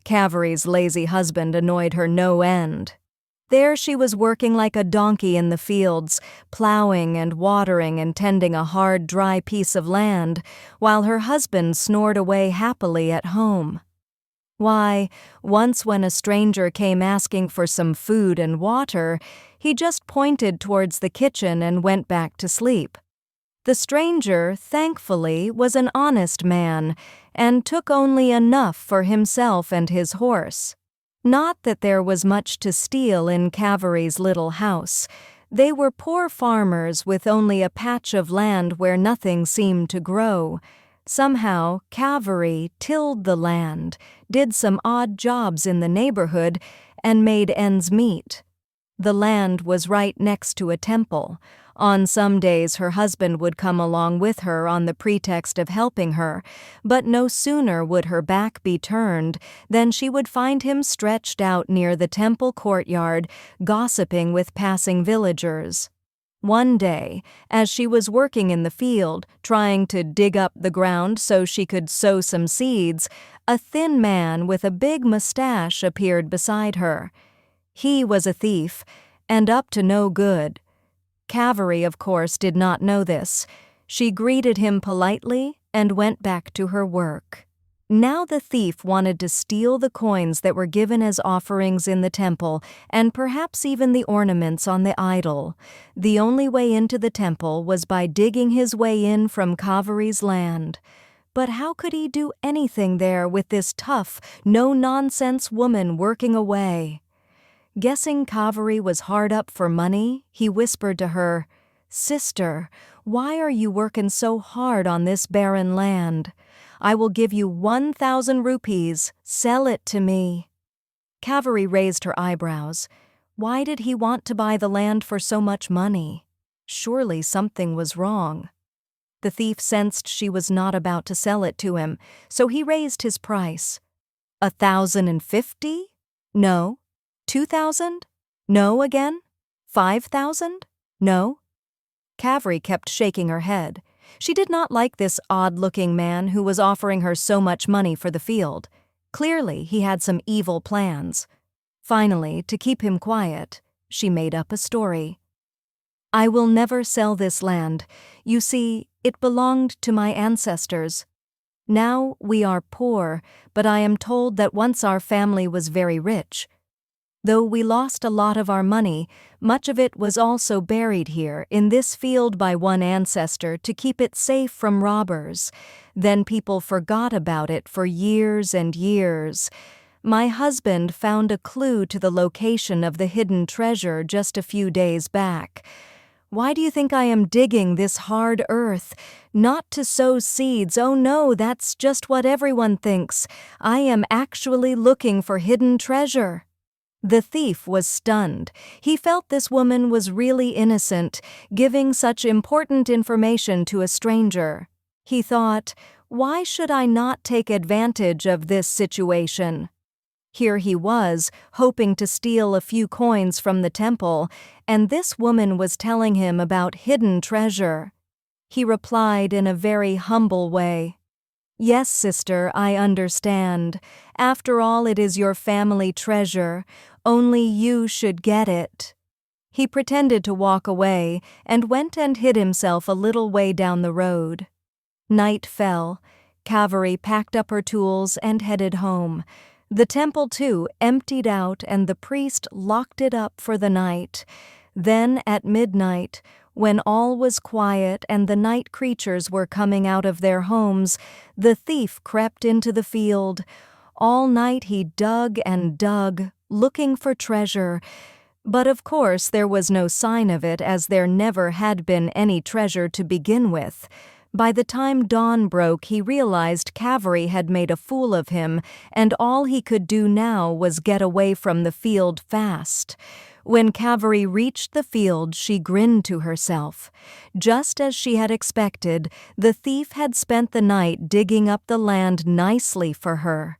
Cavery's lazy husband annoyed her no end. There she was working like a donkey in the fields, plowing and watering and tending a hard, dry piece of land, while her husband snored away happily at home. Why, once when a stranger came asking for some food and water, he just pointed towards the kitchen and went back to sleep. The stranger, thankfully, was an honest man and took only enough for himself and his horse. Not that there was much to steal in Cavery's little house. They were poor farmers with only a patch of land where nothing seemed to grow. Somehow, Cavery tilled the land, did some odd jobs in the neighborhood, and made ends meet. The land was right next to a temple. On some days her husband would come along with her on the pretext of helping her, but no sooner would her back be turned than she would find him stretched out near the temple courtyard, gossiping with passing villagers. One day, as she was working in the field, trying to dig up the ground so she could sow some seeds, a thin man with a big mustache appeared beside her. He was a thief, and up to no good. Cavery, of course, did not know this. She greeted him politely and went back to her work. Now the thief wanted to steal the coins that were given as offerings in the temple, and perhaps even the ornaments on the idol. The only way into the temple was by digging his way in from Cavery's land. But how could he do anything there with this tough, no-nonsense woman working away? Guessing Cavery was hard up for money, he whispered to her, "Sister, why are you working so hard on this barren land? I will give you 1,000 rupees. Sell it to me." Cavery raised her eyebrows. Why did he want to buy the land for so much money? Surely something was wrong. The thief sensed she was not about to sell it to him, so he raised his price. 1,050? No. 2,000? No again? 5,000? No? Cavery kept shaking her head. She did not like this odd-looking man who was offering her so much money for the field. Clearly, he had some evil plans. Finally, to keep him quiet, she made up a story. "I will never sell this land. You see, it belonged to my ancestors. Now we are poor, but I am told that once our family was very rich. Though we lost a lot of our money, much of it was also buried here in this field by one ancestor to keep it safe from robbers. Then people forgot about it for years and years. My husband found a clue to the location of the hidden treasure just a few days back. Why do you think I am digging this hard earth? Not to sow seeds. Oh no, that's just what everyone thinks. I am actually looking for hidden treasure." The thief was stunned. He felt this woman was really innocent, giving such important information to a stranger. He thought, why should I not take advantage of this situation? Here he was, hoping to steal a few coins from the temple, and this woman was telling him about hidden treasure. He replied in a very humble way, "Yes, sister, I understand. After all, it is your family treasure. Only you should get it." He pretended to walk away and went and hid himself a little way down the road. Night fell. Cavery packed up her tools and headed home. The temple, too, emptied out, and the priest locked it up for the night. Then, at midnight, when all was quiet and the night creatures were coming out of their homes, the thief crept into the field. All night he dug and dug, looking for treasure. But of course there was no sign of it, as there never had been any treasure to begin with. By the time dawn broke, he realized Cavery had made a fool of him, and all he could do now was get away from the field fast. When Cavery reached the field, she grinned to herself. Just as she had expected, the thief had spent the night digging up the land nicely for her.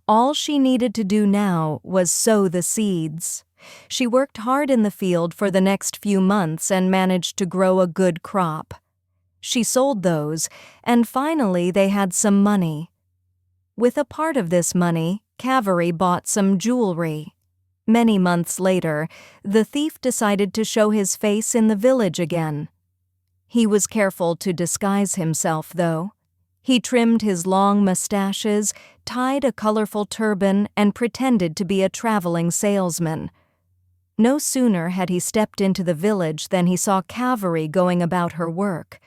All she needed to do now was sow the seeds. She worked hard in the field for the next few months and managed to grow a good crop. She sold those, and finally they had some money. With a part of this money, Cavery bought some jewelry. Many months later, the thief decided to show his face in the village again. He was careful to disguise himself, though. He trimmed his long mustaches, tied a colorful turban, and pretended to be a traveling salesman. No sooner had he stepped into the village than he saw Cavery going about her work.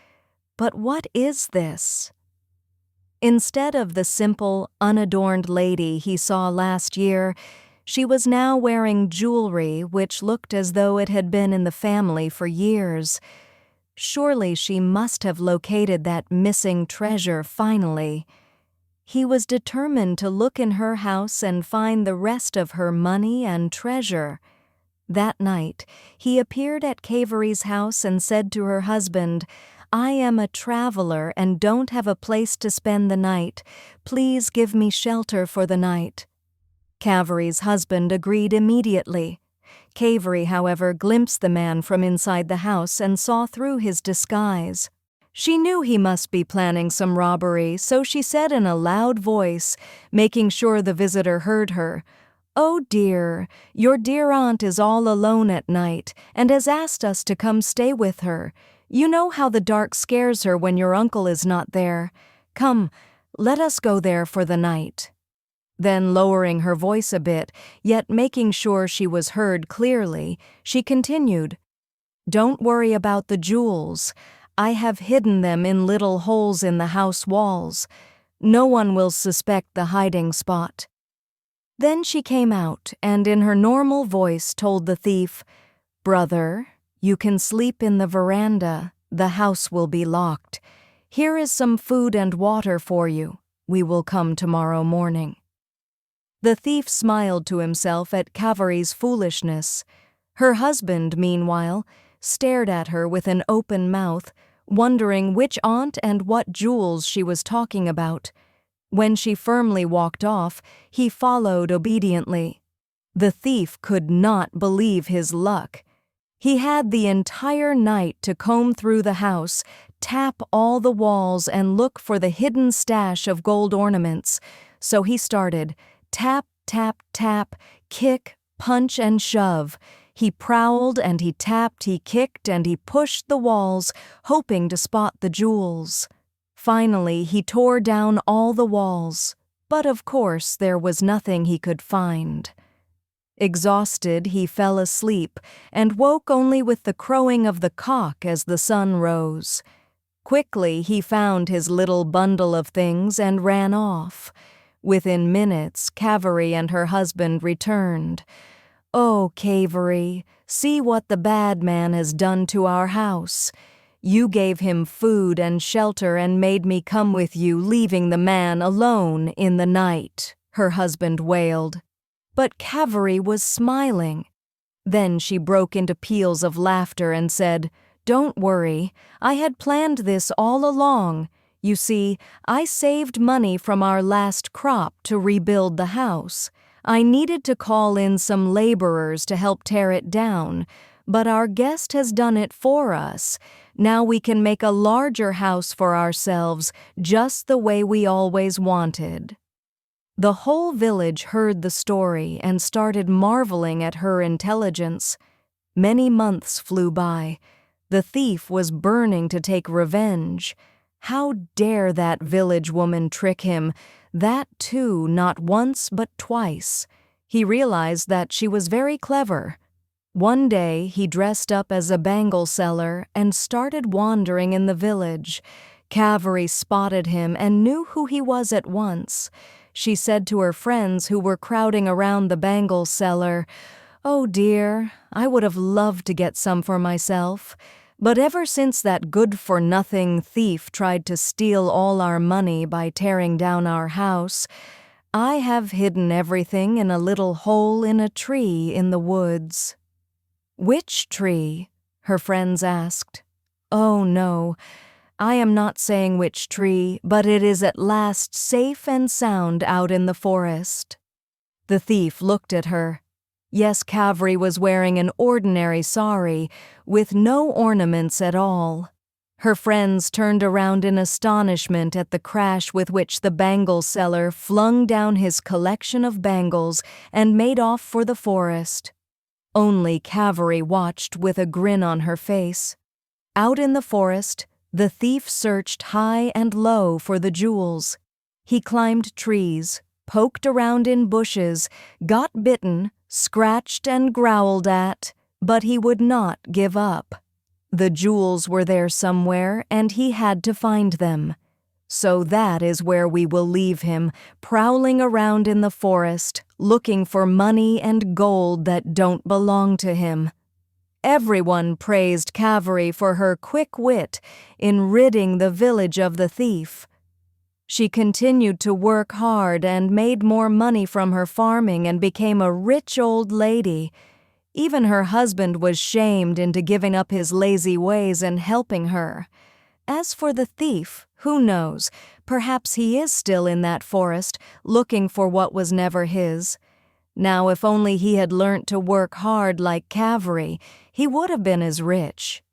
But what is this? Instead of the simple, unadorned lady he saw last year, she was now wearing jewelry which looked as though it had been in the family for years. Surely she must have located that missing treasure finally. He was determined to look in her house and find the rest of her money and treasure. That night, he appeared at Cavery's house and said to her husband, "I am a traveler and don't have a place to spend the night. Please give me shelter for the night." Cavery's husband agreed immediately. Cavery, however, glimpsed the man from inside the house and saw through his disguise. She knew he must be planning some robbery, so she said in a loud voice, making sure the visitor heard her, "Oh dear, your dear aunt is all alone at night and has asked us to come stay with her. You know how the dark scares her when your uncle is not there. Come, let us go there for the night." Then, lowering her voice a bit, yet making sure she was heard clearly, she continued, "Don't worry about the jewels. I have hidden them in little holes in the house walls. No one will suspect the hiding spot." Then she came out and in her normal voice told the thief, "Brother, you can sleep in the veranda. The house will be locked. Here is some food and water for you. We will come tomorrow morning." The thief smiled to himself at Cavery's foolishness. Her husband, meanwhile, stared at her with an open mouth, wondering which aunt and what jewels she was talking about. When she firmly walked off, he followed obediently. The thief could not believe his luck. He had the entire night to comb through the house, tap all the walls, and look for the hidden stash of gold ornaments. So he started, tap, tap, tap, kick, punch, and shove. He prowled and he tapped, he kicked, and he pushed the walls, hoping to spot the jewels. Finally, he tore down all the walls, but of course there was nothing he could find. Exhausted, he fell asleep and woke only with the crowing of the cock as the sun rose. Quickly, he found his little bundle of things and ran off. Within minutes, Cavery and her husband returned. "Oh, Cavery, see what the bad man has done to our house. You gave him food and shelter and made me come with you, leaving the man alone in the night," her husband wailed. But Cavery was smiling. Then she broke into peals of laughter and said, "Don't worry, I had planned this all along. You see, I saved money from our last crop to rebuild the house. I needed to call in some laborers to help tear it down, but our guest has done it for us. Now we can make a larger house for ourselves, just the way we always wanted." The whole village heard the story and started marveling at her intelligence. Many months flew by. The thief was burning to take revenge. How dare that village woman trick him? That too, not once but twice. He realized that she was very clever. One day he dressed up as a bangle seller and started wandering in the village. Cavery spotted him and knew who he was at once. She said to her friends who were crowding around the bangle seller, "Oh dear, I would have loved to get some for myself. But ever since that good-for-nothing thief tried to steal all our money by tearing down our house, I have hidden everything in a little hole in a tree in the woods." "Which tree?" her friends asked. "Oh no, I am not saying which tree, but it is at last safe and sound out in the forest." The thief looked at her. Yes, Cavery was wearing an ordinary sari, with no ornaments at all. Her friends turned around in astonishment at the crash with which the bangle seller flung down his collection of bangles and made off for the forest. Only Cavalry watched with a grin on her face. Out in the forest, the thief searched high and low for the jewels. He climbed trees, poked around in bushes, got bitten, scratched and growled at, but he would not give up. The jewels were there somewhere, and he had to find them. So that is where we will leave him, prowling around in the forest, looking for money and gold that don't belong to him. Everyone praised Cavalry for her quick wit in ridding the village of the thief. She continued to work hard and made more money from her farming and became a rich old lady. Even her husband was shamed into giving up his lazy ways and helping her. As for the thief, who knows? Perhaps he is still in that forest, looking for what was never his. Now, if only he had learnt to work hard like Cavalry, he would have been as rich.